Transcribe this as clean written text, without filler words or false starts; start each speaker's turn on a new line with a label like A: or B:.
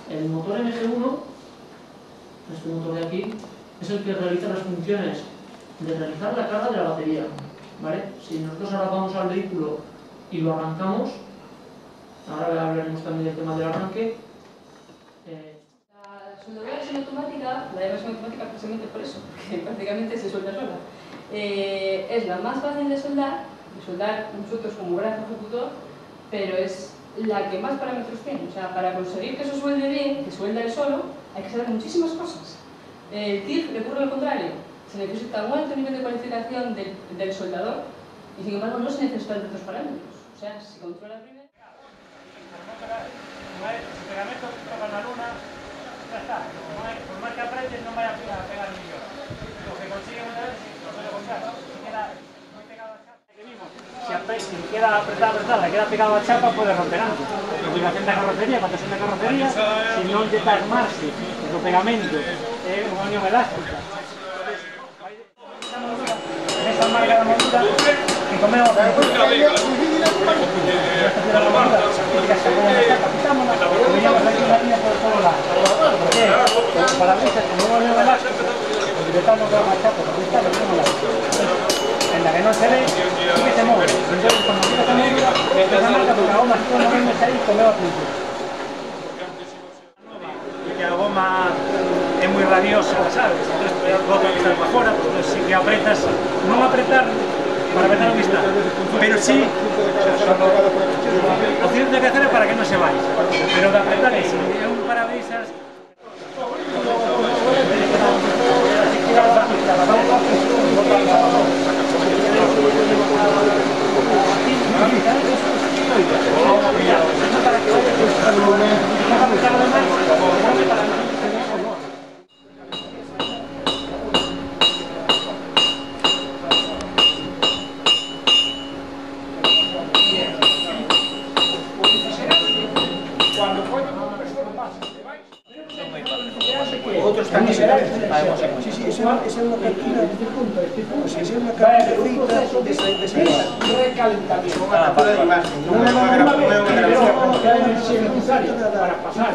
A: El motor MG1, este motor de aquí, es el que realiza las funciones de realizar la carga de la batería, ¿vale? Si nosotros ahora vamos al vehículo y lo arrancamos, ahora hablaremos también del tema del arranque.
B: La soldadura semiautomática, la llamo semiautomática precisamente por eso, porque prácticamente se suelda sola. Es la más fácil de soldar nosotros como brazo ejecutor, pero es la que más parámetros tiene. O sea, para conseguir que eso suelde bien, que suelda el solo, hay que saber muchísimas cosas. El TIG le ocurre lo contrario. Se necesita un alto nivel de cualificación del soldador y, sin embargo, no se necesitan otros parámetros. O sea, si controla primero...
C: Si el pegamento toca en la luna, ya está. Por más que apretes, no vaya a pegar ni yo. Lo que consigue una vez, lo suele comprar. Si queda muy pegado a chapa, si queda apretada, queda pegado a chapa, puede romper antes. La obligación da carrocería, cuando son de carrocería, si non intenta armarse o pegamento é unha unión elástica. Esa marca da moldura que comemos esta tira da moldura, que se pone na chapa, quitámola, e veñamos aquí unha línea por todo lado. Por qué? Para brisas, como unha unión elástica, utilizamos a chapa, porque está lo mismo lado. En la que no se ve, sí que se mueve. Entonces, cuando quitas esa moldura, esa marca, porque la goma estuvo moviéndose ahí, comeo a principio. Que a goma é moi radiosa, sabes? Entonces, bota que está para fora, pues, si que apretas, non apretar para apretar o que está, pero sí, o cierto que hacer é para que non se vaya, pero de apretar é un parabrisas.
D: Otros también se ven. Sí, sí, esa es una captura. Esa es una captura de esa recalentamiento. Una captura de imagen. Una grabación. Para pasar.